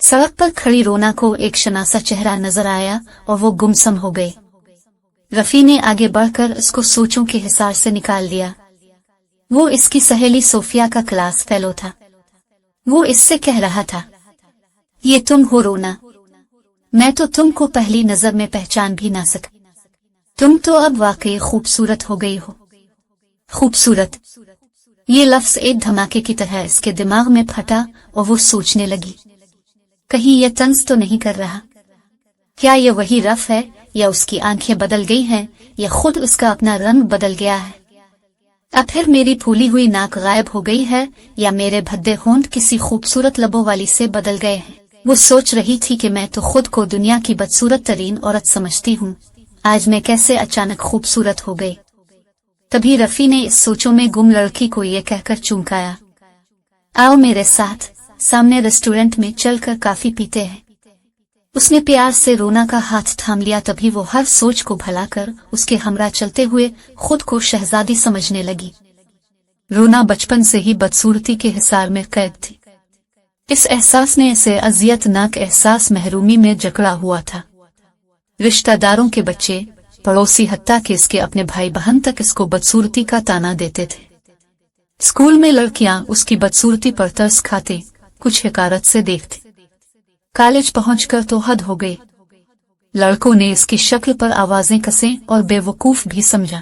सड़क पर खड़ी रोना को एक शनासा चेहरा नजर आया और वो गुमसम हो गई। रफी ने आगे बढ़कर उसको सोचों के हिसार से निकाल दिया। वो इसकी सहेली सोफिया का क्लास फेलो था। वो इससे कह रहा था, ये तुम हो रोना, मैं तो तुमको पहली नजर में पहचान भी ना सका। तुम तो अब वाकई खूबसूरत हो गई हो। खूबसूरत, ये लफ्ज एक धमाके की तरह इसके दिमाग में फटा और वो सोचने लगी, कहीं ये तंज तो नहीं कर रहा? क्या ये वही रफ है, या उसकी आंखें बदल गई हैं, या खुद उसका अपना रंग बदल गया है? अब फिर मेरी फूली हुई नाक गायब हो गई है, या मेरे भद्दे होंठ किसी खूबसूरत लबों वाली से बदल गए हैं? वो सोच रही थी कि मैं तो खुद को दुनिया की बदसूरत तरीन औरत समझती हूँ, आज मैं कैसे अचानक खूबसूरत हो गई। तभी रफी ने इस सोचों में गुम लड़की को ये कहकर चुमकाया, आओ मेरे साथ, सामने रेस्टोरेंट में चलकर कॉफी पीते हैं। उसने प्यार से रोना का हाथ थाम लिया। तभी वो हर सोच को भुलाकर उसके हमरा चलते हुए खुद को शहजादी समझने लगी। रोना बचपन से ही बदसूरती के हिसार में कैद थी। इस एहसास ने इसे अजियतनाक एहसास महरूमी में जकड़ा हुआ था। रिश्तेदारों के बच्चे, पड़ोसी, हत्ता के इसके अपने भाई बहन तक इसको बदसूरती का ताना देते थे। स्कूल में लड़कियां उसकी बदसूरती पर तरस खाते, कुछ हकारत से देखते। कॉलेज पहुंचकर तो हद हो गई। लड़कों ने इसकी शक्ल पर आवाजें कसे और बेवकूफ भी समझा।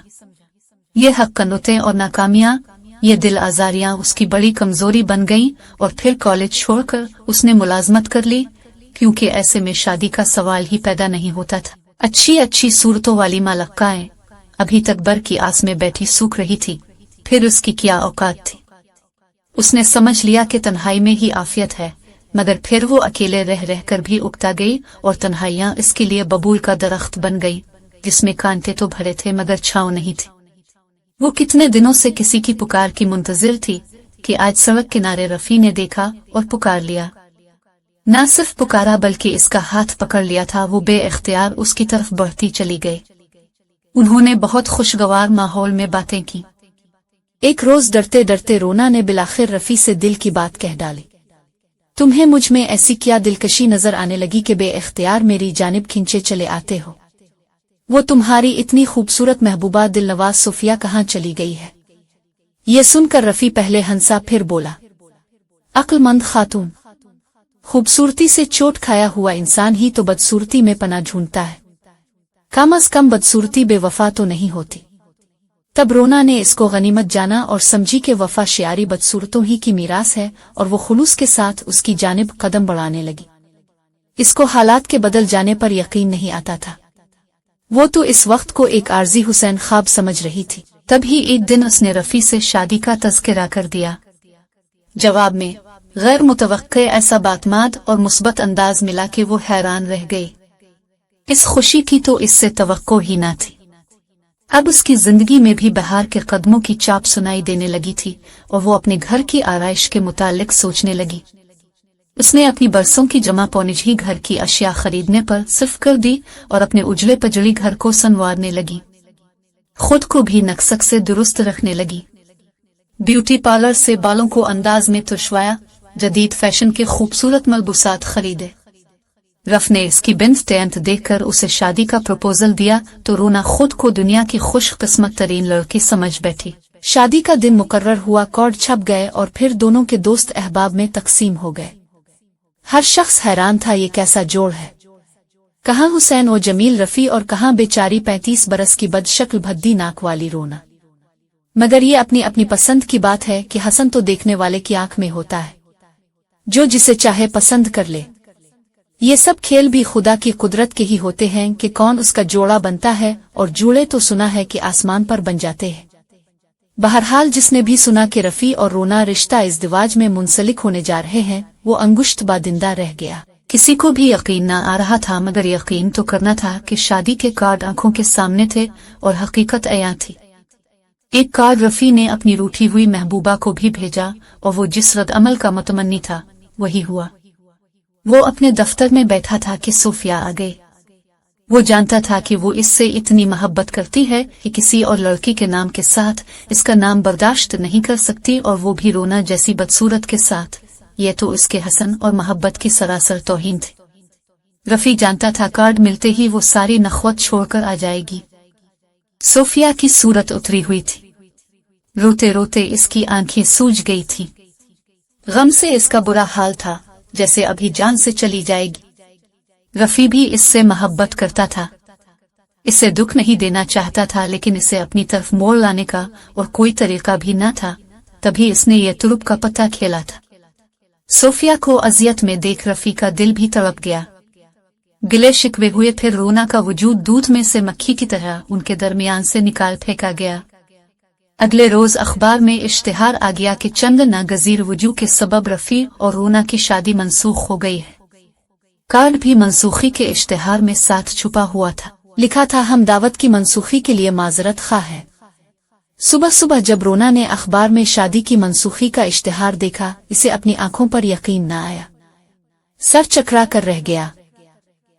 ये हक्कनोतें और नाकामियां, ये दिल आजारियां उसकी बड़ी कमजोरी बन गईं। और फिर कॉलेज छोड़कर उसने मुलाजमत कर ली, क्योंकि ऐसे में शादी का सवाल ही पैदा नहीं होता था। अच्छी अच्छी सूरतों वाली मालक्काएं अभी तक बर की आस में बैठी सूख रही थी, फिर उसकी क्या औकात थी। उसने समझ लिया कि तन्हाई में ही आफियत है, मगर फिर वो अकेले रह रह कर भी उकता गई और तन्हाइयां इसके लिए बबूल का दरख्त बन गई, जिसमें कांटे तो भरे थे मगर छांव नहीं थी। वो कितने दिनों से किसी की पुकार की मुंतजिर थी कि आज सड़क किनारे रफी ने देखा और पुकार लिया। न सिर्फ पुकारा बल्कि इसका हाथ पकड़ लिया था। वो बेइख्तियार उसकी तरफ बढ़ती चली गई। उन्होंने बहुत खुशगवार माहौल में बातें की। एक रोज डरते डरते रोना ने बिलाखिर रफी से दिल की बात कह डाली, तुम्हें मुझ में ऐसी क्या दिलकशी नजर आने लगी कि बेइख्तियार मेरी जानिब खिंचे चले आते हो? वो तुम्हारी इतनी खूबसूरत महबूबा दिलनवाज सोफिया कहाँ चली गई है? ये सुनकर रफी पहले हंसा, फिर बोला, अक्लमंद खातून, खूबसूरती से चोट खाया हुआ इंसान ही तो बदसूरती में पनाह ढूंढता है। कम अज कम बदसूरती बेवफा तो नहीं होती। तब रोना ने इसको गनीमत जाना और समझी कि वफा शियारी बदसूरतों ही की मीरास है, और वो खुलूस के साथ उसकी जानिब कदम बढ़ाने लगी। इसको हालात के बदल जाने पर यकीन नहीं आता था। वो तो इस वक्त को एक आरजी हुसैन ख्वाब समझ रही थी। तभी एक दिन उसने रफी से शादी का तज़किरा कर दिया। जवाब में गैर मुतवक्के ऐसा बातमाद और मुस्बत अंदाज मिला कि वो हैरान रह गई। इस खुशी की तो इससे तवक्को ही ना थी। अब उसकी जिंदगी में भी बहार के कदमों की चाप सुनाई देने लगी थी और वो अपने घर की आराइश के मुतालिक सोचने लगी। उसने अपनी बरसों की जमा पौनिज ही घर की अशिया खरीदने पर सिर्फ कर दी और अपने उजले पजड़ी घर को संवारने लगी। खुद को भी नक्सक से दुरुस्त रखने लगी। ब्यूटी पार्लर से बालों को अंदाज में तुरशवाया, जदीद फैशन के खूबसूरत मलबूसात खरीदे। रफ ने इसकी बिन्त टेंथ देखकर उसे शादी का प्रपोजल दिया तो रोना खुद को दुनिया की खुश किस्मत तरीन लड़की समझ बैठी। शादी का दिन मुकर्रर हुआ, कार्ड छप गए और फिर दोनों के दोस्त अहबाब में तकसीम हो गए। हर शख्स हैरान था, ये कैसा जोड़ है। कहाँ हुसैन और जमील रफी और कहाँ बेचारी 35 बरस की बदशक्ल भद्दी नाक वाली रोना। मगर ये अपनी अपनी पसंद की बात है कि हसन तो देखने वाले की आंख में होता है, जो जिसे चाहे पसंद कर ले। ये सब खेल भी खुदा की कुदरत के ही होते हैं कि कौन उसका जोड़ा बनता है, और जोड़े तो सुना है कि आसमान पर बन जाते हैं। बहरहाल जिसने भी सुना कि रफी और रोना रिश्ता इज़्दिवाज में मुंसलिक होने जा रहे हैं, वो अंगुश्त बादिंदा रह गया। किसी को भी यकीन न आ रहा था, मगर यकीन तो करना था कि शादी के कार्ड आंखों के सामने थे और हकीकत अयां थी। एक कार्ड रफी ने अपनी रूठी हुई महबूबा को भी भेजा और वो जिस रद्द अमल का मुतमन्नी था वही हुआ। वो अपने दफ्तर में बैठा था कि सोफिया आ गई। वो जानता था कि वो इससे इतनी मोहब्बत करती है कि किसी और लड़की के नाम के साथ इसका नाम बर्दाश्त नहीं कर सकती, और वो भी रोना जैसी बदसूरत के साथ, ये तो इसके हसन और मोहब्बत की सरासर तौहीन थी। रफी जानता था कार्ड मिलते ही वो सारी नखवत छोड़कर आ जाएगी। सोफिया की सूरत उतरी हुई थी। रोते रोते इसकी आंखें सूज गई थीं। गम से इसका बुरा हाल था, जैसे अभी जान से चली जाएगी। रफी भी इससे मोहब्बत करता था, इसे दुख नहीं देना चाहता था, लेकिन इसे अपनी तरफ मोड़ लाने का और कोई तरीका भी न था। तभी इसने ये तुरुप का पत्ता खेला था। सोफिया को अजियत में देख रफी का दिल भी तड़प गया। गिले शिकवे हुए, फिर रोना का वजूद दूध में से मक्खी की तरह उनके दरमियान से निकाल फेंका गया। अगले रोज अखबार में इश्तिहार आ गया कि चंद नागजीर वजूह के सबब रफी और रोना की शादी मंसूख हो गई है। कार्ड भी मंसूखी के इश्तिहार में साथ छुपा हुआ था। लिखा था, हम दावत की मंसूखी के लिए माजरत खा है। सुबह सुबह जब रोना ने अखबार में शादी की मंसूखी का इश्तिहार देखा, इसे अपनी आंखों पर यकीन न आया। सर चकरा कर रह गया।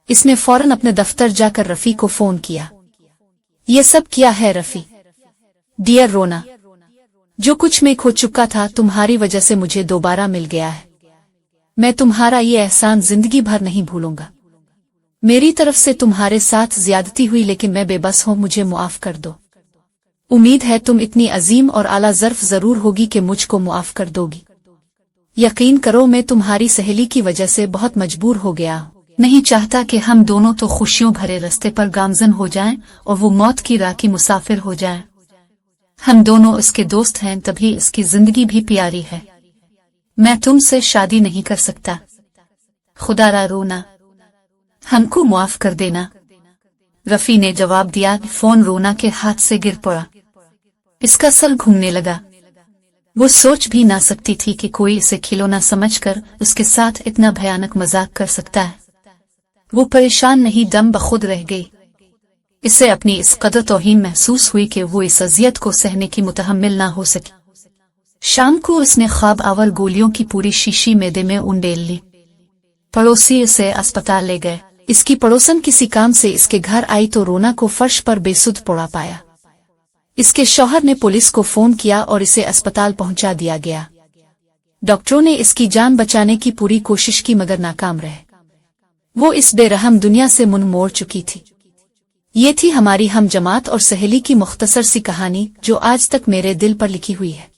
इसने फौरन अपने दफ्तर जाकर रफी को फोन किया। ये सब क्या है रफी? डियर रोना, जो कुछ मैं खो चुका था तुम्हारी वजह से मुझे दोबारा मिल गया है। मैं तुम्हारा ये एहसान जिंदगी भर नहीं भूलूंगा। मेरी तरफ से तुम्हारे साथ ज्यादती हुई, लेकिन मैं बेबस हूँ, मुझे मुआफ कर दो। उम्मीद है तुम इतनी अजीम और आला ज़र्फ जरूर होगी कि मुझको मुआफ कर दोगी। यकीन करो, मैं तुम्हारी सहेली की वजह से बहुत मजबूर हो गया हूँ। नहीं चाहता कि हम दोनों तो खुशियों भरे रास्ते पर गामजन हो जाएं और वो मौत की राह की मुसाफिर हो जाएं। हम दोनों इसके दोस्त हैं, तभी इसकी जिंदगी भी प्यारी है। मैं तुमसे शादी नहीं कर सकता। खुदारा रोना, हमको मुआफ कर देना। रफी ने जवाब दिया। फोन रोना के हाथ से गिर पड़ा। इसका सर घूमने लगा। वो सोच भी ना सकती थी कि कोई इसे खिलौना समझकर उसके साथ इतना भयानक मजाक कर सकता है। वो परेशान नहीं, दम बखुद रह गई। इसे अपनी इस कदर तौहीन महसूस हुई कि वो इस अजियत को सहने की मुतहम्मिल ना हो सकी। शाम को उसने ख्वाब आवर गोलियों की पूरी शीशी मैदे में उंडेल ली। पड़ोसी इसे अस्पताल ले गए। इसकी पड़ोसन किसी काम से इसके घर आई तो रोना को फर्श पर बेसुध पड़ा पाया। इसके शौहर ने पुलिस को फोन किया और इसे अस्पताल पहुंचा दिया गया। डॉक्टरों ने इसकी जान बचाने की पूरी कोशिश की, मगर नाकाम रहे। वो इस बेरहम दुनिया से मुंह मोड़ चुकी थी। ये थी हमारी हम जमात और सहेली की मुख्तसर सी कहानी, जो आज तक मेरे दिल पर लिखी हुई है।